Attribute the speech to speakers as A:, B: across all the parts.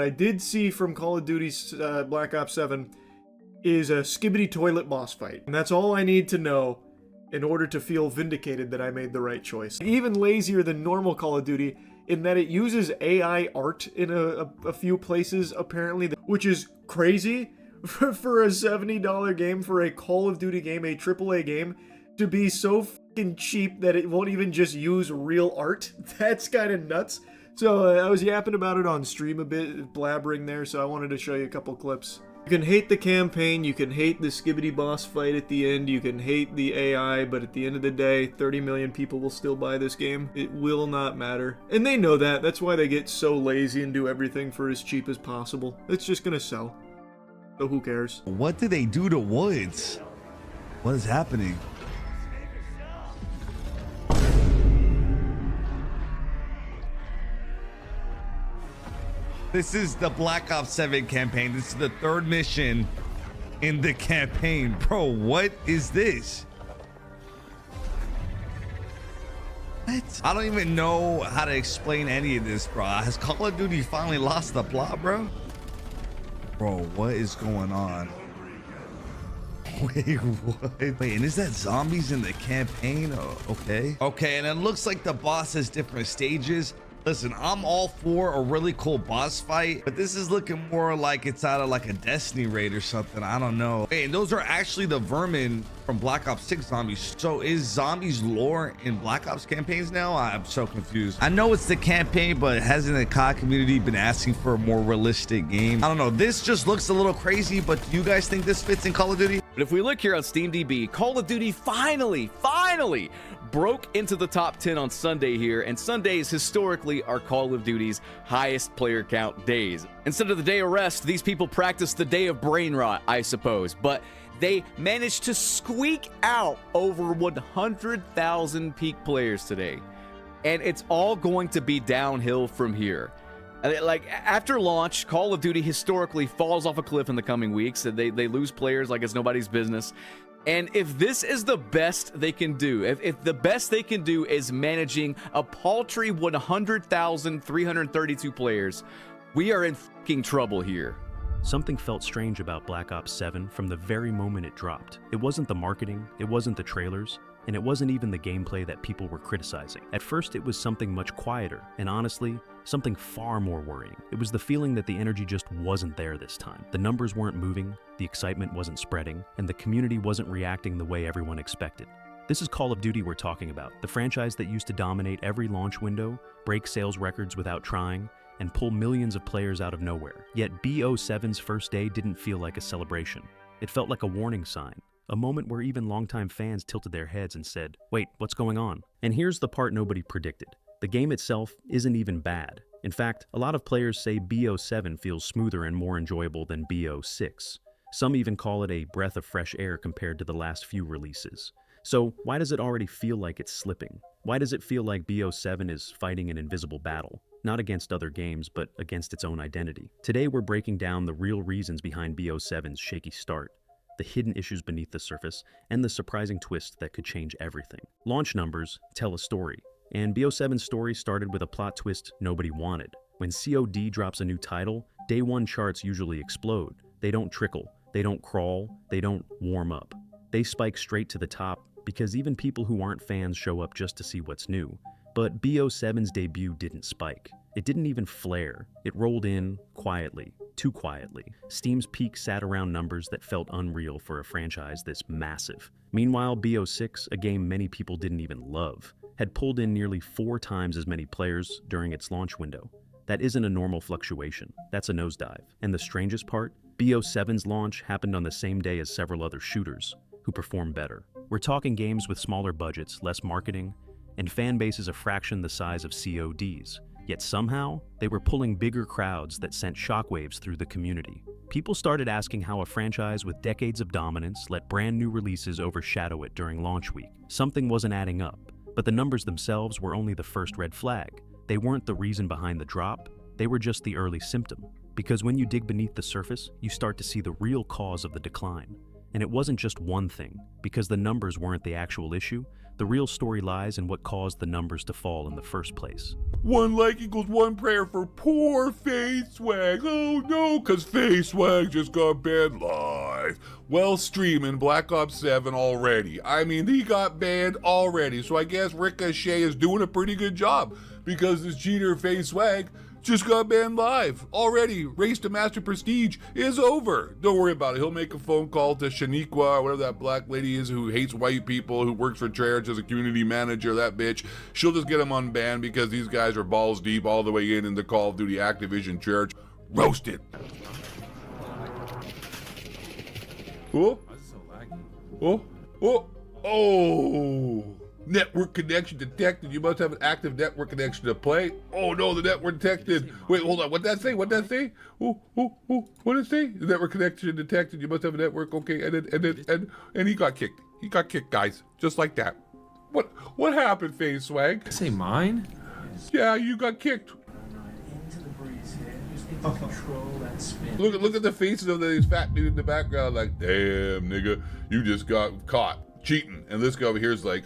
A: I did see from Call of Duty's Black Ops 7 is a skibbity toilet boss fight. And that's all I need to know in order to feel vindicated that I made the right choice. Even lazier than normal Call of Duty in that it uses AI art in a few places, apparently, which is crazy for a $70 game, for a Call of Duty game, a AAA game, to be so fucking cheap that it won't even just use real art. That's kind of nuts. So I was yapping about it on stream a bit, blabbering there, so I wanted to show you a couple clips. You can hate the campaign, you can hate the skibbity boss fight at the end, you can hate the AI, but at the end of the day, 30 million people will still buy this game. It will not matter. And they know that. That's why they get so lazy and do everything for as cheap as possible. It's just gonna sell. So who cares?
B: What did they do to Woods? What is happening? This is the Black Ops 7 campaign. This is the third mission in the campaign. Bro, what is this? What? I don't even know how to explain any of this, bro. Has Call of Duty finally lost the plot, bro? Bro, what is going on? Wait, what? Wait, and is that zombies in the campaign? Oh, okay. Okay, and it looks like the boss has different stages. Listen, I'm all for a really cool boss fight, but this is looking more like it's out of like a Destiny raid or something. I don't know. Hey, and those are actually the vermin from Black Ops 6 zombies. So is zombies lore in Black Ops campaigns now? I'm so confused. I know it's the campaign, but hasn't the COD community been asking for a more realistic game? I don't know. This just looks a little crazy, but do you guys think this fits in Call of Duty?
C: But if we look here on SteamDB, Call of Duty finally broke into the top 10 on Sunday here, and Sundays historically are Call of Duty's highest player count days. Instead of the day of rest, these people practice the day of brain rot, I suppose, but they managed to squeak out over 100,000 peak players today, and it's all going to be downhill from here. Like, after launch, Call of Duty historically falls off a cliff in the coming weeks. They lose players like it's nobody's business. And if this is the best they can do, if the best they can do is managing a paltry 100,332 players, we are in fucking trouble here.
D: Something felt strange about Black Ops 7 from the very moment it dropped. It wasn't the marketing, it wasn't the trailers, and it wasn't even the gameplay that people were criticizing. At first, it was something much quieter, and honestly, something far more worrying. It was the feeling that the energy just wasn't there this time. The numbers weren't moving, the excitement wasn't spreading, and the community wasn't reacting the way everyone expected. This is Call of Duty we're talking about, the franchise that used to dominate every launch window, break sales records without trying, and pull millions of players out of nowhere. Yet BO7's first day didn't feel like a celebration. It felt like a warning sign. A moment where even longtime fans tilted their heads and said, wait, what's going on? And here's the part nobody predicted. The game itself isn't even bad. In fact, a lot of players say BO7 feels smoother and more enjoyable than BO6. Some even call it a breath of fresh air compared to the last few releases. So why does it already feel like it's slipping? Why does it feel like BO7 is fighting an invisible battle? Not against other games, but against its own identity. Today we're breaking down the real reasons behind BO7's shaky start, the hidden issues beneath the surface, and the surprising twist that could change everything. Launch numbers tell a story, and BO7's story started with a plot twist nobody wanted. When COD drops a new title, day one charts usually explode. They don't trickle, they don't crawl, they don't warm up. They spike straight to the top because even people who aren't fans show up just to see what's new. But BO7's debut didn't spike. It didn't even flare. It rolled in quietly, too quietly. Steam's peak sat around numbers that felt unreal for a franchise this massive. Meanwhile, BO6, a game many people didn't even love, had pulled in nearly 4 times as many players during its launch window. That isn't a normal fluctuation. That's a nosedive. And the strangest part? BO7's launch happened on the same day as several other shooters, who performed better. We're talking games with smaller budgets, less marketing, and fan bases a fraction the size of COD's. Yet somehow, they were pulling bigger crowds that sent shockwaves through the community. People started asking how a franchise with decades of dominance let brand new releases overshadow it during launch week. Something wasn't adding up, but the numbers themselves were only the first red flag. They weren't the reason behind the drop, they were just the early symptom. Because when you dig beneath the surface, you start to see the real cause of the decline. And it wasn't just one thing, because the numbers weren't the actual issue, The real story lies in what caused the numbers to fall in the first place.
E: One like equals one prayer for poor Face Swag. Oh no, cause Face Swag just got banned live. Well, streaming Black Ops 7 already. I mean, he got banned already, so I guess Ricochet is doing a pretty good job because this cheater Face Swag just got banned live already. Race to Master Prestige is over. Don't worry about it. He'll make a phone call to Shaniqua, or whatever that black lady is who hates white people, who works for Treyarch as a community manager, that bitch. She'll just get him unbanned because these guys are balls deep all the way in the Call of Duty Activision Treyarch. Roasted. Oh, oh, oh, oh. Network connection detected. You must have an active network connection to play. Oh no, the network detected. Wait, hold on. What'd that say? What'd that say? Oh, what did it say? The network connection detected. You must have a network. Okay, and he got kicked. He got kicked, guys. Just like that. What happened, Face Swag?
F: Say mine?
E: Yeah, you got kicked. Look at the faces of these fat dude in the background, like, damn nigga, you just got caught cheating. And this guy over here is like,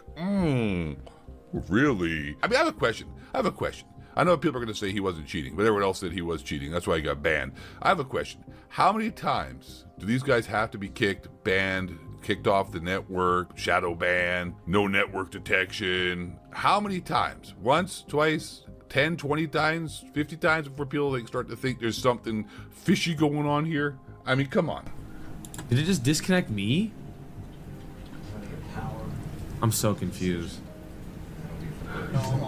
E: really? I mean, I have a question. I know people are going to say he wasn't cheating, but everyone else said he was cheating. That's why he got banned. I have a question. How many times do these guys have to be kicked, banned, kicked off the network, shadow ban, no network detection? How many times? Once, twice, 10, 20 times, 50 times before people like start to think there's something fishy going on here? I mean, come on.
F: Did it just disconnect me? I'm so confused.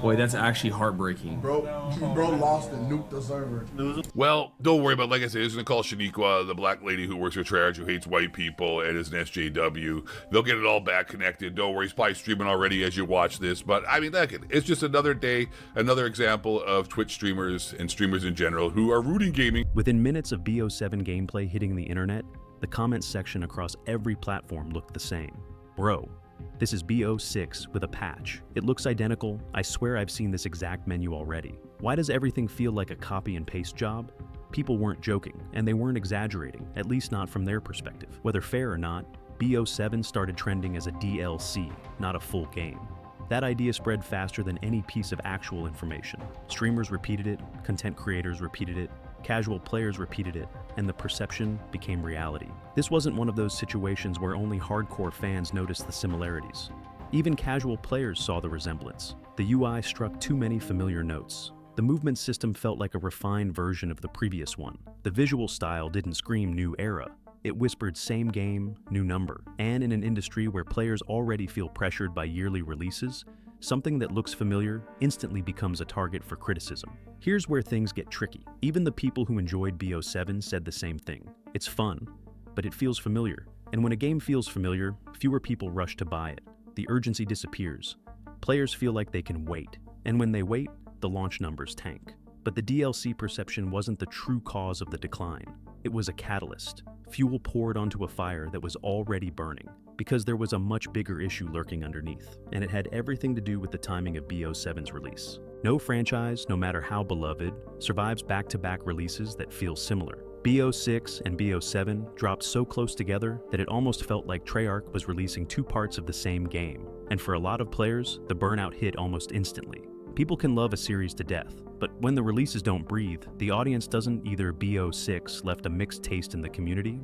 F: Boy, that's actually heartbreaking.
G: Bro lost and nuked the server.
E: Well, don't worry about it. Like I said, it's going to call Shaniqua, the black lady who works for Treyarch, who hates white people and is an SJW. They'll get it all back connected. Don't worry. He's probably streaming already as you watch this. But, I mean, look, it's just another day, another example of Twitch streamers and streamers in general who are rooting gaming.
D: Within minutes of BO7 gameplay hitting the internet, the comments section across every platform looked the same. Bro, this is BO6 with a patch. It looks identical. I swear I've seen this exact menu already. Why does everything feel like a copy and paste job? People weren't joking, and they weren't exaggerating, at least not from their perspective. Whether fair or not, BO7 started trending as a DLC, not a full game. That idea spread faster than any piece of actual information. Streamers repeated it, content creators repeated it, casual players repeated it, and the perception became reality. This wasn't one of those situations where only hardcore fans noticed the similarities. Even casual players saw the resemblance. The UI struck too many familiar notes. The movement system felt like a refined version of the previous one. The visual style didn't scream new era. It whispered same game, new number. And in an industry where players already feel pressured by yearly releases, something that looks familiar instantly becomes a target for criticism. Here's where things get tricky. Even the people who enjoyed BO7 said the same thing. It's fun, but it feels familiar. And when a game feels familiar, fewer people rush to buy it. The urgency disappears. Players feel like they can wait. And when they wait, the launch numbers tank. But the DLC perception wasn't the true cause of the decline. It was a catalyst. Fuel poured onto a fire that was already burning, because there was a much bigger issue lurking underneath, and it had everything to do with the timing of BO7's release. No franchise, no matter how beloved, survives back-to-back releases that feel similar. BO6 and BO7 dropped so close together that it almost felt like Treyarch was releasing two parts of the same game, and for a lot of players, the burnout hit almost instantly. People can love a series to death, but when the releases don't breathe, the audience doesn't either. BO6 left a mixed taste in the community,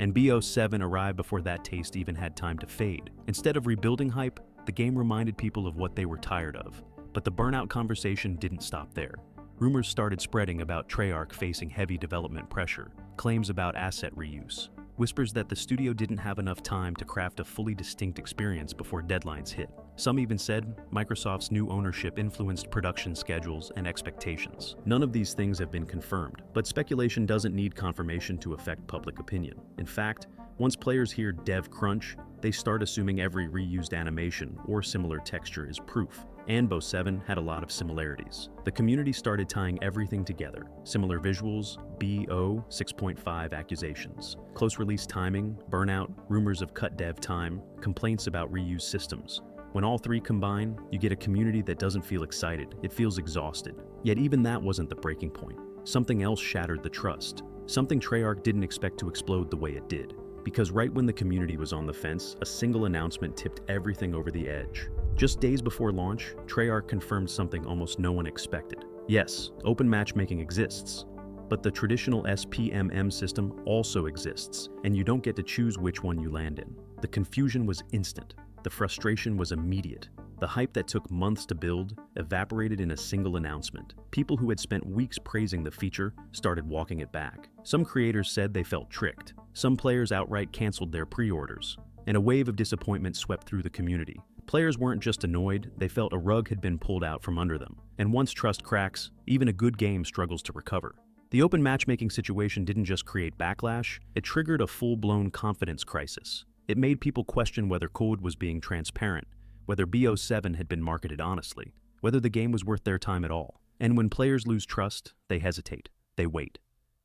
D: and BO7 arrived before that taste even had time to fade. Instead of rebuilding hype, the game reminded people of what they were tired of. But the burnout conversation didn't stop there. Rumors started spreading about Treyarch facing heavy development pressure, claims about asset reuse, whispers that the studio didn't have enough time to craft a fully distinct experience before deadlines hit. Some even said Microsoft's new ownership influenced production schedules and expectations. None of these things have been confirmed, but speculation doesn't need confirmation to affect public opinion. In fact, once players hear dev crunch, they start assuming every reused animation or similar texture is proof. And BO7 had a lot of similarities. The community started tying everything together. Similar visuals, BO6.5 accusations, close release timing, burnout, rumors of cut dev time, complaints about reused systems. When all three combine, you get a community that doesn't feel excited, it feels exhausted. Yet even that wasn't the breaking point. Something else shattered the trust. Something Treyarch didn't expect to explode the way it did. Because right when the community was on the fence, a single announcement tipped everything over the edge. Just days before launch, Treyarch confirmed something almost no one expected. Yes, open matchmaking exists, but the traditional SBMM system also exists, and you don't get to choose which one you land in. The confusion was instant. The frustration was immediate. The hype that took months to build evaporated in a single announcement. People who had spent weeks praising the feature started walking it back. Some creators said they felt tricked. Some players outright canceled their pre-orders, and a wave of disappointment swept through the community. Players weren't just annoyed, they felt a rug had been pulled out from under them. And once trust cracks, even a good game struggles to recover. The open matchmaking situation didn't just create backlash, it triggered a full-blown confidence crisis. It made people question whether COD was being transparent, whether BO7 had been marketed honestly, whether the game was worth their time at all. And when players lose trust, they hesitate, they wait,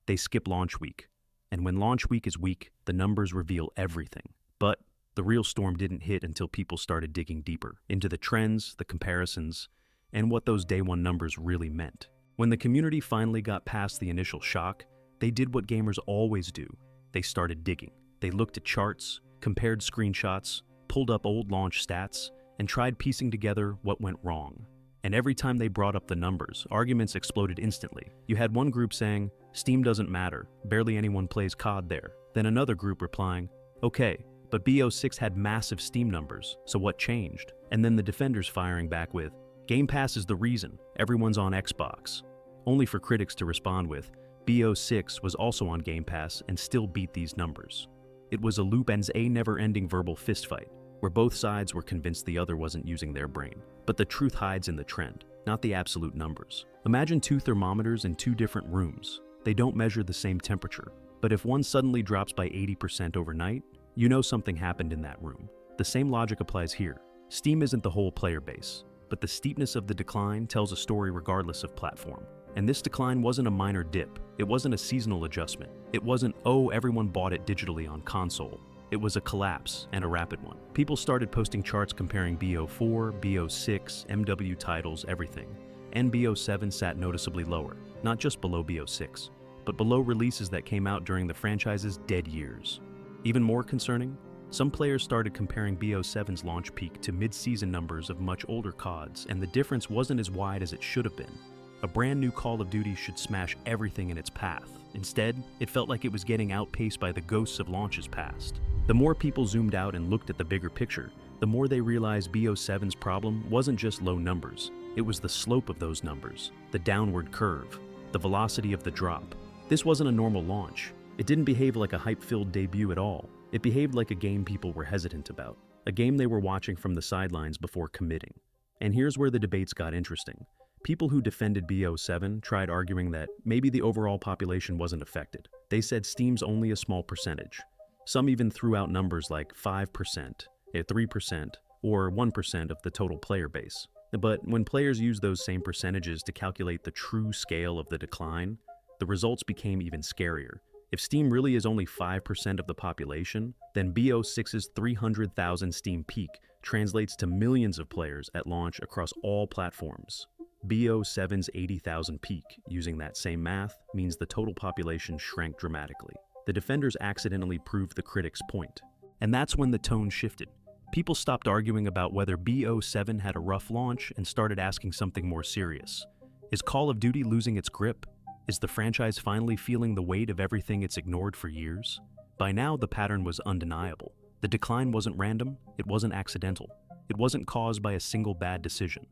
D: they skip launch week. And when launch week is weak, the numbers reveal everything. But the real storm didn't hit until people started digging deeper into the trends, the comparisons, and what those day one numbers really meant. When the community finally got past the initial shock, they did what gamers always do. They started digging. They looked at charts, compared screenshots, pulled up old launch stats, and tried piecing together what went wrong. And every time they brought up the numbers, arguments exploded instantly. You had one group saying, Steam doesn't matter, barely anyone plays COD there. Then another group replying, okay, but BO6 had massive Steam numbers, so what changed? And then the defenders firing back with, Game Pass is the reason, everyone's on Xbox. Only for critics to respond with, BO6 was also on Game Pass and still beat these numbers. It was a loop and a never-ending verbal fistfight, where both sides were convinced the other wasn't using their brain. But the truth hides in the trend, not the absolute numbers. Imagine two thermometers in two different rooms. They don't measure the same temperature, but if one suddenly drops by 80% overnight, you know something happened in that room. The same logic applies here. Steam isn't the whole player base, but the steepness of the decline tells a story regardless of platform. And this decline wasn't a minor dip. It wasn't a seasonal adjustment. It wasn't, oh, everyone bought it digitally on console. It was a collapse, and a rapid one. People started posting charts comparing BO4, BO6, MW titles, everything. And BO7 sat noticeably lower, not just below BO6, but below releases that came out during the franchise's dead years. Even more concerning, some players started comparing BO7's launch peak to mid-season numbers of much older CODs, and the difference wasn't as wide as it should have been. A brand new Call of Duty should smash everything in its path. Instead, it felt like it was getting outpaced by the ghosts of launches past. The more people zoomed out and looked at the bigger picture, the more they realized BO7's problem wasn't just low numbers. It was the slope of those numbers, the downward curve, the velocity of the drop. This wasn't a normal launch. It didn't behave like a hype-filled debut at all. It behaved like a game people were hesitant about, a game they were watching from the sidelines before committing. And here's where the debates got interesting. People who defended BO7 tried arguing that maybe the overall population wasn't affected. They said Steam's only a small percentage. Some even threw out numbers like 5%, 3%, or 1% of the total player base. But when players used those same percentages to calculate the true scale of the decline, the results became even scarier. If Steam really is only 5% of the population, then BO6's 300,000 Steam peak translates to millions of players at launch across all platforms. BO7's 80,000 peak, using that same math, means the total population shrank dramatically. The defenders accidentally proved the critics' point. And that's when the tone shifted. People stopped arguing about whether BO7 had a rough launch and started asking something more serious. Is Call of Duty losing its grip? Is the franchise finally feeling the weight of everything it's ignored for years? By now, the pattern was undeniable. The decline wasn't random, it wasn't accidental. It wasn't caused by a single bad decision.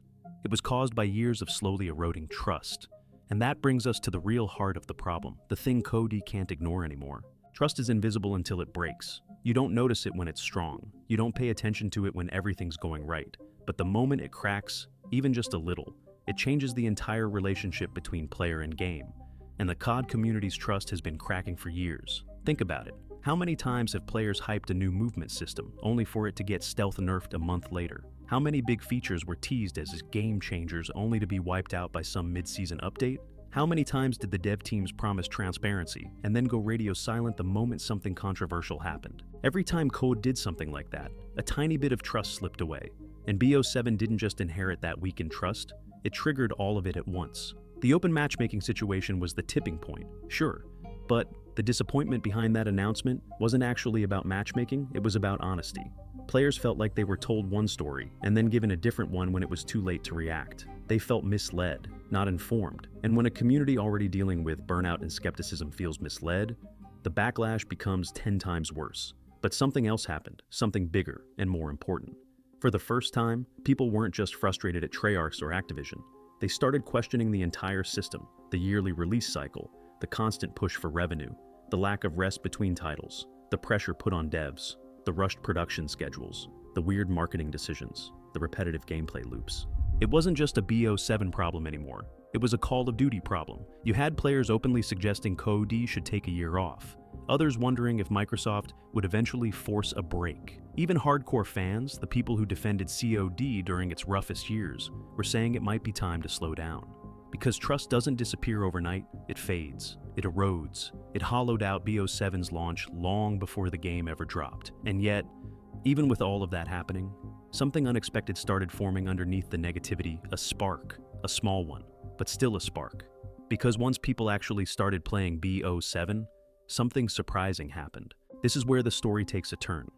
D: It was caused by years of slowly eroding trust. And that brings us to the real heart of the problem, the thing COD can't ignore anymore. Trust is invisible until it breaks. You don't notice it when it's strong. You don't pay attention to it when everything's going right. But the moment it cracks, even just a little, it changes the entire relationship between player and game. And the COD community's trust has been cracking for years. Think about it. How many times have players hyped a new movement system, only for it to get stealth nerfed a month later? How many big features were teased as game changers only to be wiped out by some mid-season update? How many times did the dev teams promise transparency and then go radio silent the moment something controversial happened? Every time COD did something like that, a tiny bit of trust slipped away. And BO7 didn't just inherit that weakened trust, it triggered all of it at once. The open matchmaking situation was the tipping point, sure, but the disappointment behind that announcement wasn't actually about matchmaking, it was about honesty. Players felt like they were told one story and then given a different one when it was too late to react. They felt misled, not informed. And when a community already dealing with burnout and skepticism feels misled, the backlash becomes 10 times worse. But something else happened, something bigger and more important. For the first time, people weren't just frustrated at Treyarch or Activision. They started questioning the entire system, the yearly release cycle, the constant push for revenue, the lack of rest between titles, the pressure put on devs, the rushed production schedules, the weird marketing decisions, the repetitive gameplay loops. It wasn't just a BO7 problem anymore. It was a Call of Duty problem. You had players openly suggesting COD should take a year off, others wondering if Microsoft would eventually force a break. Even hardcore fans, the people who defended COD during its roughest years, were saying it might be time to slow down. Because trust doesn't disappear overnight, it fades, it erodes. It hollowed out BO7's launch long before the game ever dropped. And yet, even with all of that happening, something unexpected started forming underneath the negativity, a spark, a small one, but still a spark. Because once people actually started playing BO7, something surprising happened. This is where the story takes a turn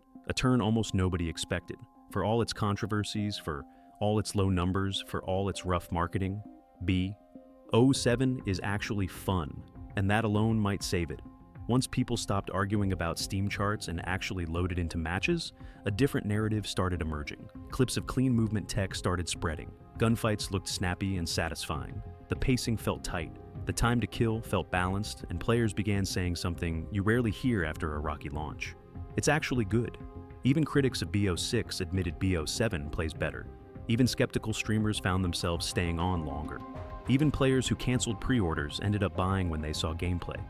D: almost nobody expected. For all its controversies, for all its low numbers, for all its rough marketing, BO7 is actually fun, and that alone might save it. Once people stopped arguing about Steam charts and actually loaded into matches, a different narrative started emerging. Clips of clean movement tech started spreading. Gunfights looked snappy and satisfying. The pacing felt tight. The time to kill felt balanced, and players began saying something you rarely hear after a rocky launch. It's actually good. Even critics of BO6 admitted BO7 plays better. Even skeptical streamers found themselves staying on longer. Even players who canceled pre-orders ended up buying when they saw gameplay.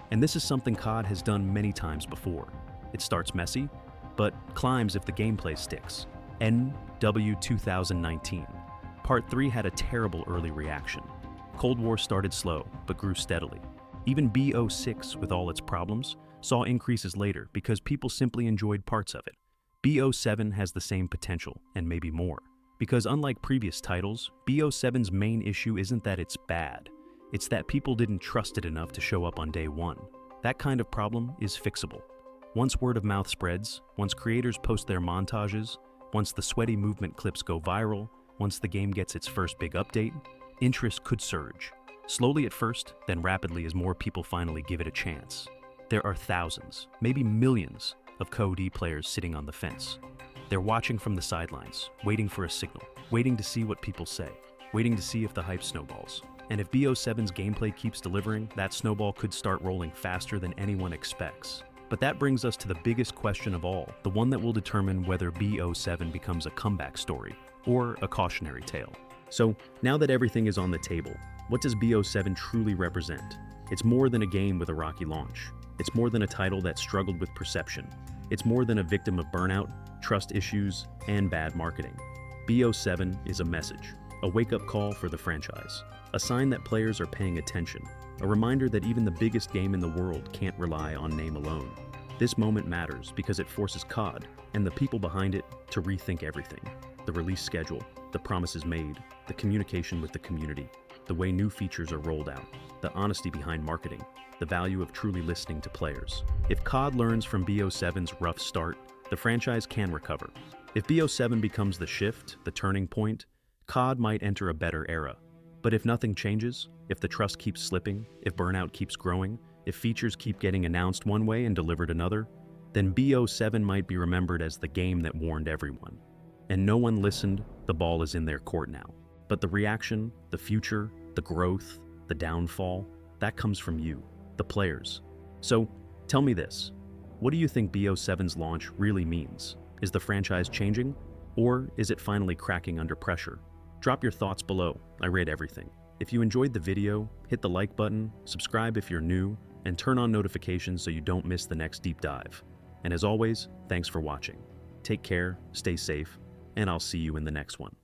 D: And this is something COD has done many times before. It starts messy, but climbs if the gameplay sticks. NW 2019. Part 3 had a terrible early reaction. Cold War started slow, but grew steadily. Even BO6, with all its problems, saw increases later because people simply enjoyed parts of it. BO7 has the same potential, and maybe more. Because unlike previous titles, BO7's main issue isn't that it's bad. It's that people didn't trust it enough to show up on day one. That kind of problem is fixable. Once word of mouth spreads, once creators post their montages, once the sweaty movement clips go viral, once the game gets its first big update, interest could surge. Slowly at first, then rapidly as more people finally give it a chance. There are thousands, maybe millions, of COD players sitting on the fence. They're watching from the sidelines, waiting for a signal, waiting to see what people say, waiting to see if the hype snowballs. And if BO7's gameplay keeps delivering, that snowball could start rolling faster than anyone expects. But that brings us to the biggest question of all, the one that will determine whether BO7 becomes a comeback story or a cautionary tale. So, now that everything is on the table, what does BO7 truly represent? It's more than a game with a rocky launch. It's more than a title that struggled with perception. It's more than a victim of burnout, trust issues, and bad marketing. BO7 is a message, a wake-up call for the franchise, a sign that players are paying attention, a reminder that even the biggest game in the world can't rely on name alone. This moment matters because it forces COD and the people behind it to rethink everything. The release schedule, the promises made, the communication with the community, the way new features are rolled out, the honesty behind marketing, the value of truly listening to players. If COD learns from BO7's rough start, the franchise can recover. If BO7 becomes the shift, the turning point, COD might enter a better era. But if nothing changes, if the trust keeps slipping, if burnout keeps growing, if features keep getting announced one way and delivered another, then BO7 might be remembered as the game that warned everyone. And no one listened, the ball is in their court now. But the reaction, the future, the growth, the downfall, that comes from you, the players. So, tell me this. What do you think BO7's launch really means? Is the franchise changing? Or is it finally cracking under pressure? Drop your thoughts below. I read everything. If you enjoyed the video, hit the like button, subscribe if you're new, and turn on notifications so you don't miss the next deep dive. And as always, thanks for watching. Take care, stay safe, and I'll see you in the next one.